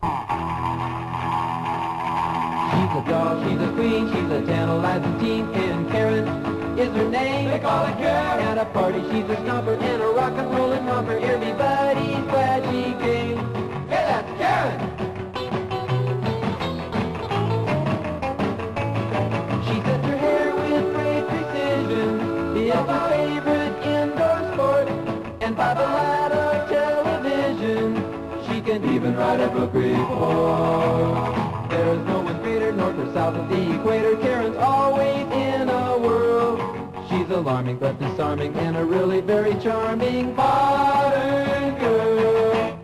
She's a doll, she's a queen, she's a tantalizing teen, and Karen is her name. They call her Karen. At a party, she's a stomper and a rock and rollin' romper. Everybody's glad she came. Hey, that's Karen! She sets her hair with great precision, is her favorite indoor sport, and by the light of television, she can even write a book report. There is no one greater north or south of the equator. Karen's always in a whirl. She's alarming but disarming and a really very charming modern girl.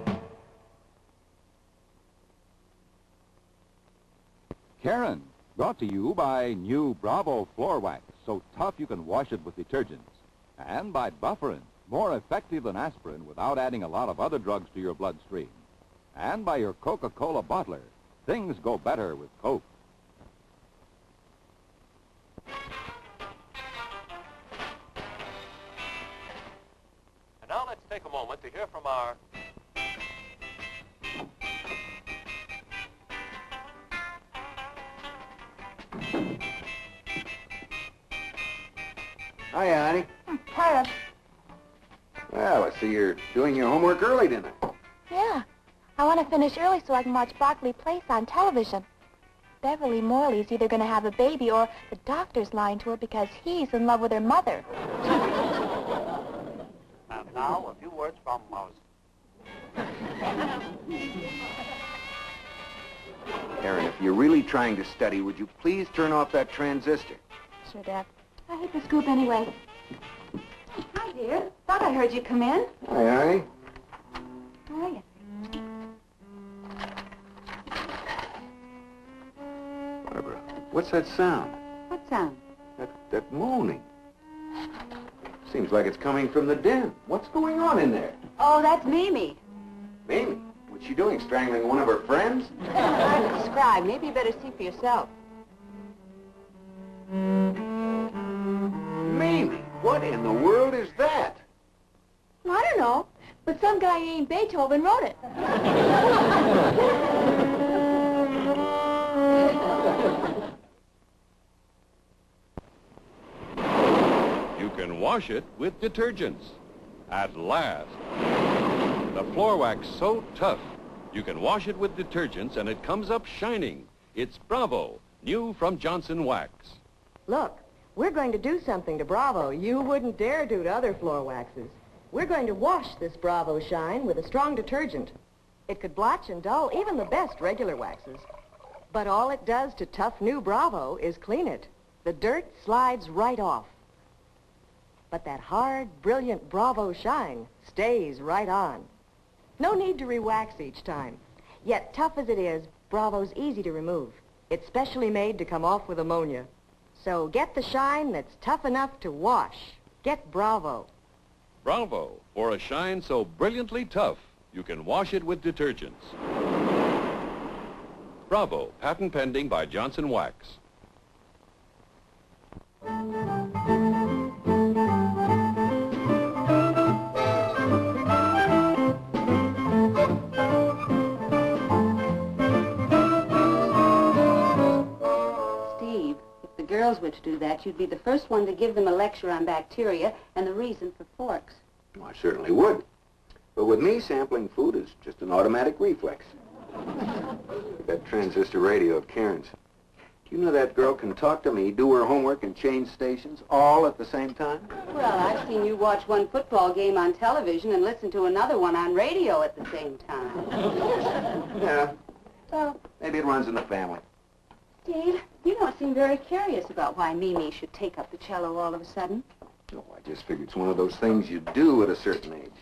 Karen, brought to you by new Bravo Floor Wax, so tough you can wash it with detergents. And by Bufferin, more effective than aspirin without adding a lot of other drugs to your bloodstream. And by your Coca-Cola bottler. Things go better with Coke. And now let's take a moment to hear from our... Hiya, honey. Hiya. Well, I see you're doing your homework early tonight. Yeah. I want to finish early so I can watch Berkeley Place on television. Beverly Morley's either going to have a baby or the doctor's lying to her because he's in love with her mother. And now a few words from Mouse. Karen, if you're really trying to study, would you please turn off that transistor? Sure, Dad. I hate the scoop anyway. Hi, dear. Thought I heard you come in. Hi, honey. How are you? Barbara, what's that sound? What sound? That moaning. Seems like it's coming from the den. What's going on in there? Oh, that's Mimi. Mamie, what's she doing, strangling one of her friends? Hard to describe. Maybe you better see for yourself. Mamie, what in the world is that? I don't know, but some guy named Beethoven wrote it. You can wash it with detergents. At last. The floor wax so tough, you can wash it with detergents and it comes up shining. It's Bravo, new from Johnson Wax. Look, we're going to do something to Bravo you wouldn't dare do to other floor waxes. We're going to wash this Bravo shine with a strong detergent. It could blotch and dull even the best regular waxes. But all it does to tough new Bravo is clean it. The dirt slides right off. But that hard, brilliant Bravo shine stays right on. No need to re-wax each time. Yet, tough as it is, Bravo's easy to remove. It's specially made to come off with ammonia. So get the shine that's tough enough to wash. Get Bravo. Bravo, for a shine so brilliantly tough, you can wash it with detergents. Bravo, patent pending by Johnson Wax. Girls were to do that, you'd be the first one to give them a lecture on bacteria and the reason for forks. Well, I certainly would. But with me, sampling food is just an automatic reflex. That transistor radio of Karen's. Do you know that girl can talk to me, do her homework, and change stations all at the same time? Well, I've seen you watch one football game on television and listen to another one on radio at the same time. Yeah. Well, maybe it runs in the family. Steve, you don't seem very curious about why Mimi should take up the cello all of a sudden. Oh, I just figured it's one of those things you do at a certain age.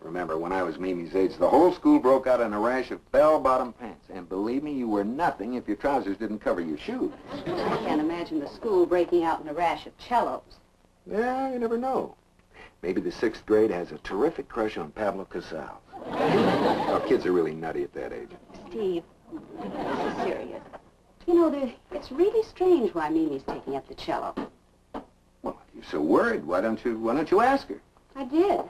Remember, when I was Mimi's age, the whole school broke out in a rash of bell-bottom pants. And believe me, you were nothing if your trousers didn't cover your shoes. I can't imagine the school breaking out in a rash of cellos. Yeah, you never know. Maybe the 6th grade has a terrific crush on Pablo Casals. Well, kids are really nutty at that age. Steve, this is serious. You know, it's really strange why Mimi's taking up the cello. Well, if you're so worried, why don't you ask her? I did.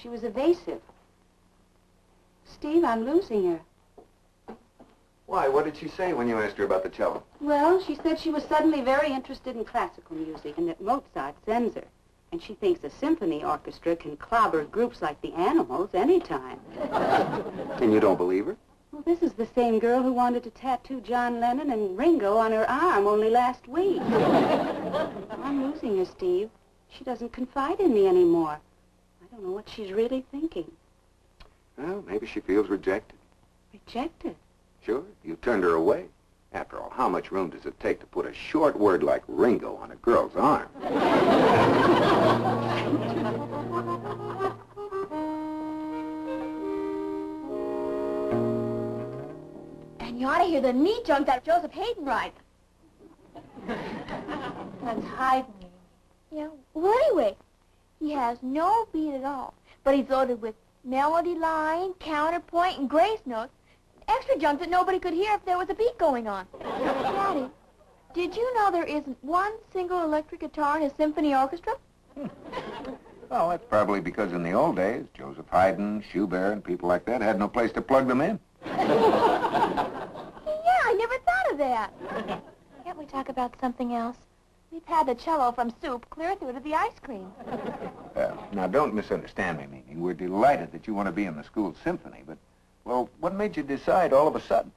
She was evasive. Steve, I'm losing her. Why, what did she say when you asked her about the cello? Well, she said she was suddenly very interested in classical music and that Mozart sends her. And she thinks a symphony orchestra can clobber groups like the Animals anytime. And you don't believe her? Well, this is the same girl who wanted to tattoo John Lennon and Ringo on her arm only last week. I'm losing her, Steve. She doesn't confide in me anymore. I don't know what she's really thinking. Well, maybe she feels rejected. Rejected? Sure, you turned her away. After all, how much room does it take to put a short word like Ringo on a girl's arm? And you ought to hear the knee junk that Joseph Haydn writes. That's Haydn. Yeah, well, anyway, he has no beat at all, but he's loaded with melody line, counterpoint, and grace notes. Extra junk that nobody could hear if there was a beat going on. Daddy, did you know there isn't one single electric guitar in a symphony orchestra? Well, that's probably because in the old days, Joseph Haydn, Schubert, and people like that had no place to plug them in. Yeah, I never thought of that. Can't we talk about something else? We've had the cello from soup clear through to the ice cream. Now, don't misunderstand me, Mimi. We're delighted that you want to be in the school symphony, but, well, what made you decide all of a sudden?